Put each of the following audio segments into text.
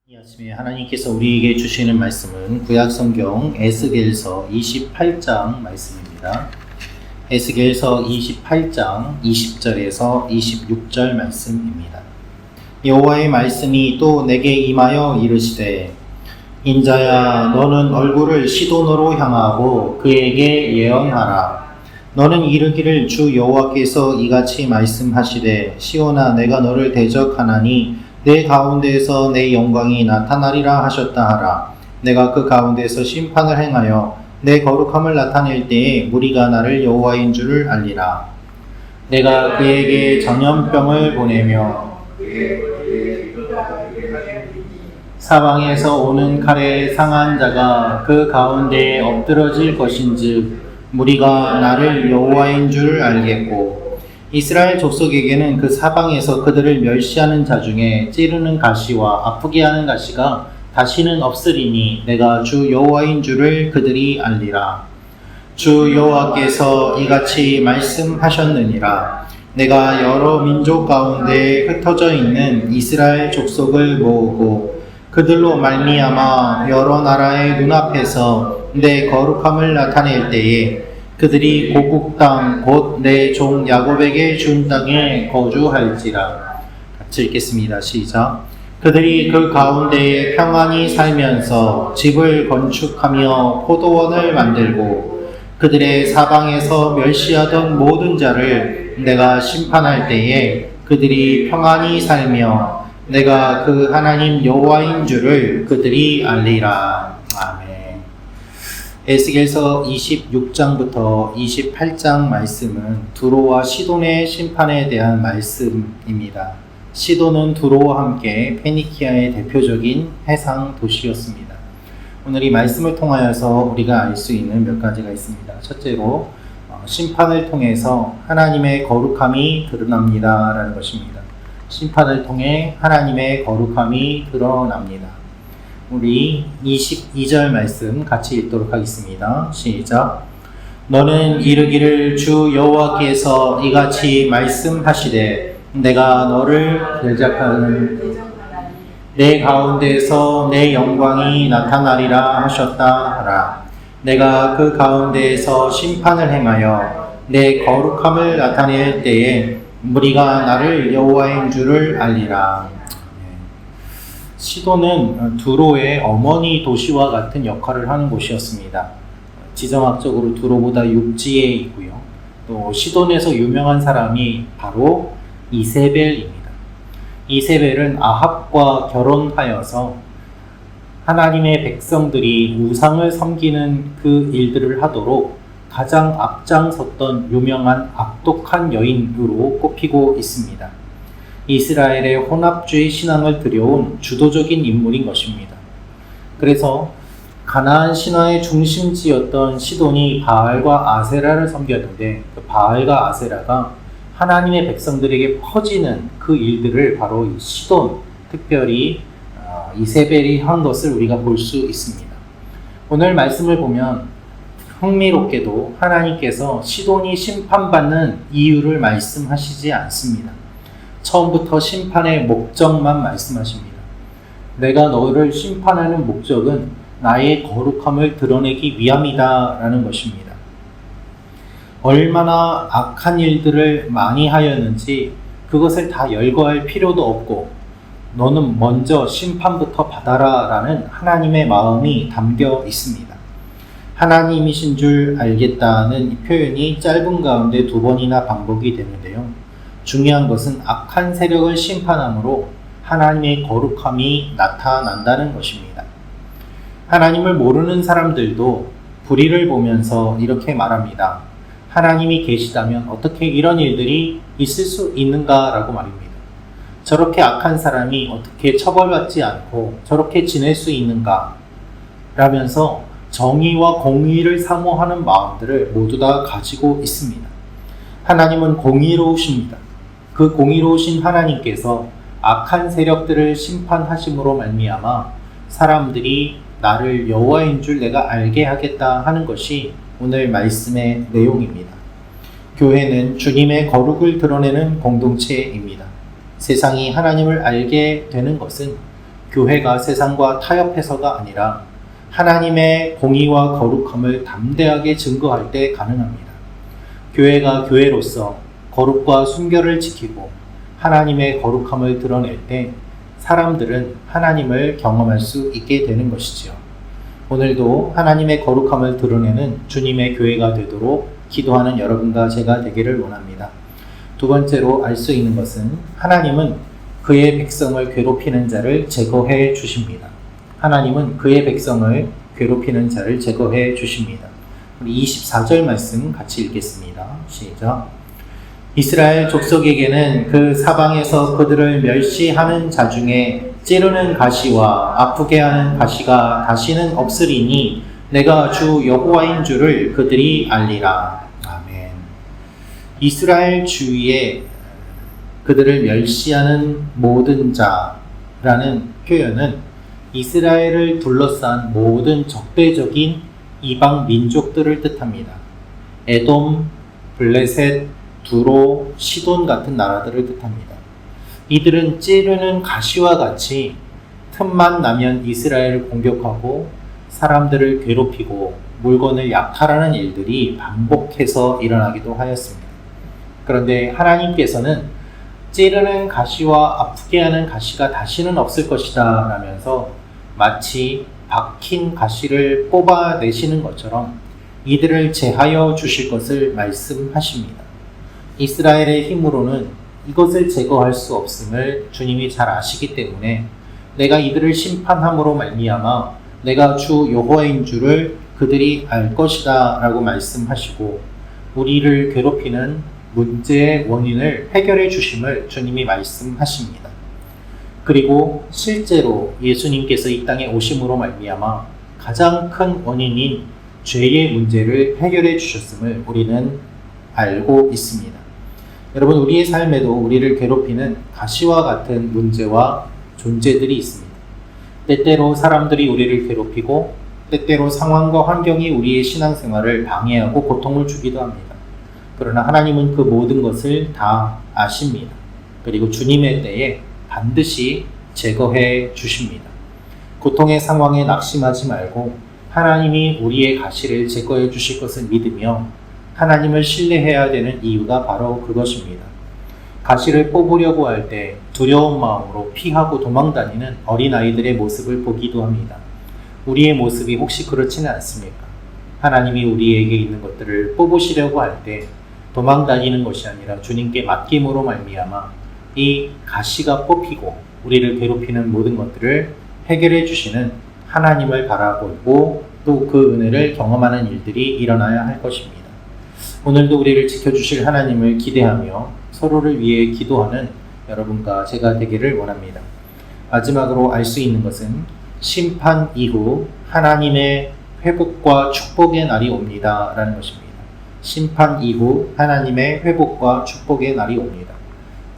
이 아침에 하나님께서 우리에게 주시는 말씀은 구약성경 에스겔서 28장 말씀입니다. 에스겔서 28장 20절에서 26절 말씀입니다. 여호와의 말씀이 또 내게 임하여 이르시되 인자야 너는 얼굴을 시돈으로 향하고 그에게 예언하라. 너는 이르기를 주 여호와께서 이같이 말씀하시되 시온아 내가 너를 대적하나니 내 가운데에서 내 영광이 나타나리라 하셨다 하라. 내가 그 가운데에서 심판을 행하여 내 거룩함을 나타낼 때에 무리가 나를 여호와인 줄을 알리라. 내가 그에게 전염병을 보내며 사방에서 오는 칼에 상한 자가 그 가운데에 엎드러질 것인즉 무리가 나를 여호와인 줄 알겠고 이스라엘 족속에게는 그 사방에서 그들을 멸시하는 자 중에 찌르는 가시와 아프게 하는 가시가 다시는 없으리니 내가 주 여호와인 줄을 그들이 알리라. 주 여호와께서 이같이 말씀하셨느니라. 내가 여러 민족 가운데 흩어져 있는 이스라엘 족속을 모으고 그들로 말미암아 여러 나라의 눈앞에서 내 거룩함을 나타낼 때에 그들이 고국 땅 곧 내 종 야곱에게 준 땅에 거주할지라. 같이 읽겠습니다. 시작. 그들이 그 가운데에 평안히 살면서 집을 건축하며 포도원을 만들고 그들의 사방에서 멸시하던 모든 자를 내가 심판할 때에 그들이 평안히 살며 내가 그 하나님 여호와인 줄을 그들이 알리라. 아멘. 에스겔서 26장부터 28장 말씀은 두로와 시돈의 심판에 대한 말씀입니다. 시돈은 두로와 함께 페니키아의 대표적인 해상 도시였습니다. 오늘 이 말씀을 통하여서 우리가 알 수 있는 몇 가지가 있습니다. 첫째로 심판을 통해서 하나님의 거룩함이 드러납니다 라는 것입니다. 심판을 통해 하나님의 거룩함이 드러납니다. 우리 22절 말씀 같이 읽도록 하겠습니다. 시작. 너는 이르기를 주 여호와께서 이같이 말씀하시되 내가 너를 대적하는 내 가운데에서 내 영광이 나타나리라 하셨다 하라. 내가 그 가운데에서 심판을 행하여 내 거룩함을 나타낼 때에 무리가 나를 여호와인 줄을 알리라. 시돈은 두로의 어머니 도시와 같은 역할을 하는 곳이었습니다. 지정학적으로 두로보다 육지에 있고요. 또 시돈에서 유명한 사람이 바로 이세벨입니다. 이세벨은 아합과 결혼하여서 하나님의 백성들이 우상을 섬기는 그 일들을 하도록 가장 앞장섰던 유명한 악독한 여인으로 꼽히고 있습니다. 이스라엘의 혼합주의 신앙을 들여온 주도적인 인물인 것입니다. 그래서 가나안 신화의 중심지였던 시돈이 바알과 아세라를 섬겼는데 그 바알과 아세라가 하나님의 백성들에게 퍼지는 그 일들을 바로 이 시돈, 특별히 이세벨이 한 것을 우리가 볼 수 있습니다. 오늘 말씀을 보면 흥미롭게도 하나님께서 시돈이 심판받는 이유를 말씀하시지 않습니다. 처음부터 심판의 목적만 말씀하십니다. 내가 너를 심판하는 목적은 나의 거룩함을 드러내기 위함이다 라는 것입니다. 얼마나 악한 일들을 많이 하였는지 그것을 다 열거할 필요도 없고 너는 먼저 심판부터 받아라 라는 하나님의 마음이 담겨 있습니다. 하나님이신 줄 알겠다는 이 표현이 짧은 가운데 2번이나 반복이 되는데요. 중요한 것은 악한 세력을 심판함으로 하나님의 거룩함이 나타난다는 것입니다. 하나님을 모르는 사람들도 불의를 보면서 이렇게 말합니다. 하나님이 계시다면 어떻게 이런 일들이 있을 수 있는가라고 말입니다. 저렇게 악한 사람이 어떻게 처벌받지 않고 저렇게 지낼 수 있는가 라면서 정의와 공의를 사모하는 마음들을 모두 다 가지고 있습니다. 하나님은 공의로우십니다. 그 공의로우신 하나님께서 악한 세력들을 심판하심으로 말미암아 사람들이 나를 여호와인 줄 내가 알게 하겠다 하는 것이 오늘 말씀의 내용입니다. 교회는 주님의 거룩을 드러내는 공동체입니다. 세상이 하나님을 알게 되는 것은 교회가 세상과 타협해서가 아니라 하나님의 공의와 거룩함을 담대하게 증거할 때 가능합니다. 교회가 교회로서 거룩과 순결을 지키고 하나님의 거룩함을 드러낼 때 사람들은 하나님을 경험할 수 있게 되는 것이지요. 오늘도 하나님의 거룩함을 드러내는 주님의 교회가 되도록 기도하는 여러분과 제가 되기를 원합니다. 두 번째로 알 수 있는 것은 하나님은 그의 백성을 괴롭히는 자를 제거해 주십니다. 하나님은 그의 백성을 괴롭히는 자를 제거해 주십니다. 우리 24절 말씀 같이 읽겠습니다. 시작. 이스라엘 족속에게는 그 사방에서 그들을 멸시하는 자 중에 찌르는 가시와 아프게 하는 가시가 다시는 없으리니 내가 주 여호와인 줄을 그들이 알리라. 아멘. 이스라엘 주위에 그들을 멸시하는 모든 자라는 표현은 이스라엘을 둘러싼 모든 적대적인 이방 민족들을 뜻합니다. 에돔, 블레셋, 두로, 시돈 같은 나라들을 뜻합니다. 이들은 찌르는 가시와 같이 틈만 나면 이스라엘을 공격하고 사람들을 괴롭히고 물건을 약탈하는 일들이 반복해서 일어나기도 하였습니다. 그런데 하나님께서는 찌르는 가시와 아프게 하는 가시가 다시는 없을 것이다 라면서 마치 박힌 가시를 뽑아내시는 것처럼 이들을 제하여 주실 것을 말씀하십니다. 이스라엘의 힘으로는 이것을 제거할 수 없음을 주님이 잘 아시기 때문에 내가 이들을 심판함으로 말미암아 내가 주 여호와인 줄을 그들이 알 것이다 라고 말씀하시고 우리를 괴롭히는 문제의 원인을 해결해 주심을 주님이 말씀하십니다. 그리고 실제로 예수님께서 이 땅에 오심으로 말미암아 가장 큰 원인인 죄의 문제를 해결해 주셨음을 우리는 알고 있습니다. 여러분, 우리의 삶에도 우리를 괴롭히는 가시와 같은 문제와 존재들이 있습니다. 때때로 사람들이 우리를 괴롭히고 때때로 상황과 환경이 우리의 신앙생활을 방해하고 고통을 주기도 합니다. 그러나 하나님은 그 모든 것을 다 아십니다. 그리고 주님의 때에 반드시 제거해 주십니다. 고통의 상황에 낙심하지 말고 하나님이 우리의 가시를 제거해 주실 것을 믿으며 하나님을 신뢰해야 되는 이유가 바로 그것입니다. 가시를 뽑으려고 할 때 두려운 마음으로 피하고 도망다니는 어린아이들의 모습을 보기도 합니다. 우리의 모습이 혹시 그렇지는 않습니까? 하나님이 우리에게 있는 것들을 뽑으시려고 할 때 도망다니는 것이 아니라 주님께 맡김으로 말미암아 이 가시가 뽑히고 우리를 괴롭히는 모든 것들을 해결해 주시는 하나님을 바라보고 또 그 은혜를 경험하는 일들이 일어나야 할 것입니다. 오늘도 우리를 지켜주실 하나님을 기대하며 서로를 위해 기도하는 여러분과 제가 되기를 원합니다. 마지막으로 알 수 있는 것은 심판 이후 하나님의 회복과 축복의 날이 옵니다 라는 것입니다. 심판 이후 하나님의 회복과 축복의 날이 옵니다.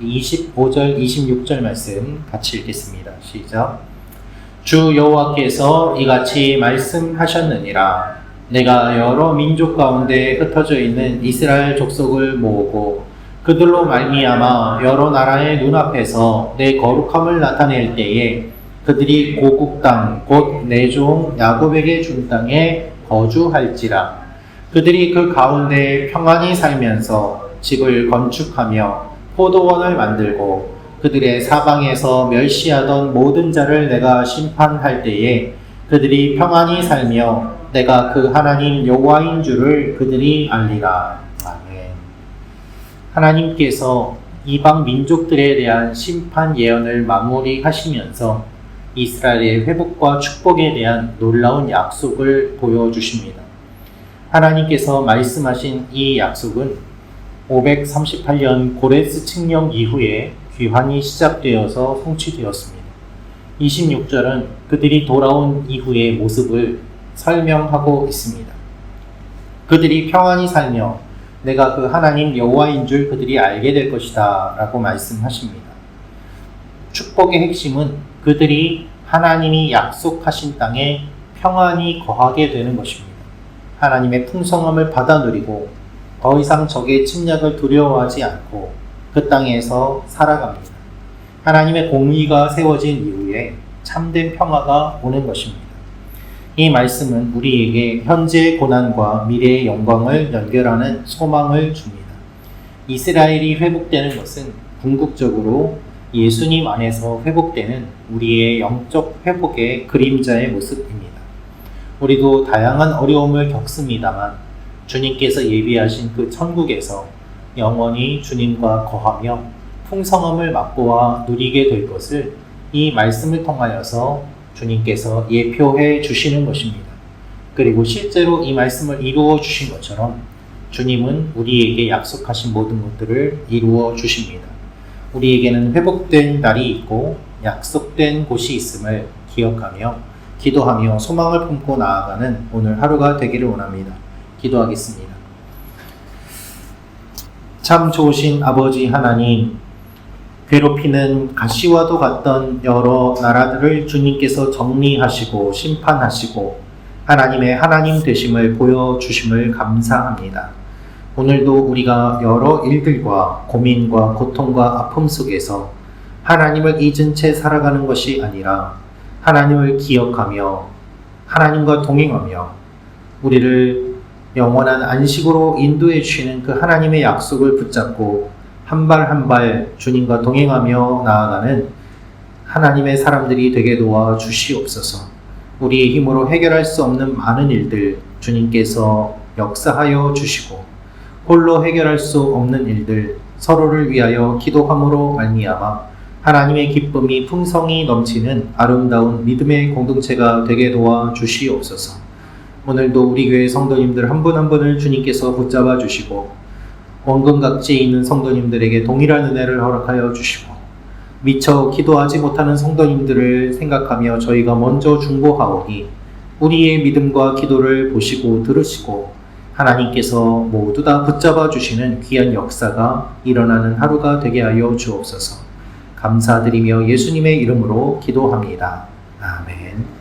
25절, 26절 말씀 같이 읽겠습니다. 시작. 주 여호와께서 이같이 말씀하셨느니라. 내가 여러 민족 가운데 흩어져 있는 이스라엘 족속을 모으고 그들로 말미암아 여러 나라의 눈앞에서 내 거룩함을 나타낼 때에 그들이 고국 땅 곧 내 종 야곱에게 준 땅에 거주할지라. 그들이 그 가운데 평안히 살면서 집을 건축하며 포도원을 만들고 그들의 사방에서 멸시하던 모든 자를 내가 심판할 때에 그들이 평안히 살며 내가 그 하나님 여호와인 줄을 그들이 알리라. 아멘. 하나님께서 이방 민족들에 대한 심판 예언을 마무리하시면서 이스라엘의 회복과 축복에 대한 놀라운 약속을 보여주십니다. 하나님께서 말씀하신 이 약속은 538년 고레스 칙령 이후에 귀환이 시작되어서 성취되었습니다. 26절은 그들이 돌아온 이후의 모습을 설명하고 있습니다. 그들이 평안히 살며 내가 그 하나님 여호와인 줄 그들이 알게 될 것이다 라고 말씀하십니다. 축복의 핵심은 그들이 하나님이 약속하신 땅에 평안히 거하게 되는 것입니다. 하나님의 풍성함을 받아 누리고 더 이상 적의 침략을 두려워하지 않고 그 땅에서 살아갑니다. 하나님의 공의가 세워진 이후에 참된 평화가 오는 것입니다. 이 말씀은 우리에게 현재의 고난과 미래의 영광을 연결하는 소망을 줍니다. 이스라엘이 회복되는 것은 궁극적으로 예수님 안에서 회복되는 우리의 영적 회복의 그림자의 모습입니다. 우리도 다양한 어려움을 겪습니다만 주님께서 예비하신 그 천국에서 영원히 주님과 거하며 풍성함을 맛보아 누리게 될 것을 이 말씀을 통하여서 주님께서 예표해 주시는 것입니다. 그리고 실제로 이 말씀을 이루어 주신 것처럼 주님은 우리에게 약속하신 모든 것들을 이루어 주십니다. 우리에게는 회복된 날이 있고 약속된 곳이 있음을 기억하며 기도하며 소망을 품고 나아가는 오늘 하루가 되기를 원합니다. 기도하겠습니다. 참 좋으신 아버지 하나님, 괴롭히는 가시와도 같던 여러 나라들을 주님께서 정리하시고 심판하시고 하나님의 하나님 되심을 보여주심을 감사합니다. 오늘도 우리가 여러 일들과 고민과 고통과 아픔 속에서 하나님을 잊은 채 살아가는 것이 아니라 하나님을 기억하며 하나님과 동행하며 우리를 영원한 안식으로 인도해 주시는 그 하나님의 약속을 붙잡고 한 발 한 발 주님과 동행하며 나아가는 하나님의 사람들이 되게 도와주시옵소서. 우리의 힘으로 해결할 수 없는 많은 일들 주님께서 역사하여 주시고 홀로 해결할 수 없는 일들 서로를 위하여 기도함으로 말미암아 하나님의 기쁨이 풍성히 넘치는 아름다운 믿음의 공동체가 되게 도와주시옵소서. 오늘도 우리 교회 성도님들 한 분 한 분을 주님께서 붙잡아 주시고 원근 각지에 있는 성도님들에게 동일한 은혜를 허락하여 주시고 미처 기도하지 못하는 성도님들을 생각하며 저희가 먼저 중보하오니 우리의 믿음과 기도를 보시고 들으시고 하나님께서 모두 다 붙잡아 주시는 귀한 역사가 일어나는 하루가 되게 하여 주옵소서. 감사드리며 예수님의 이름으로 기도합니다. 아멘.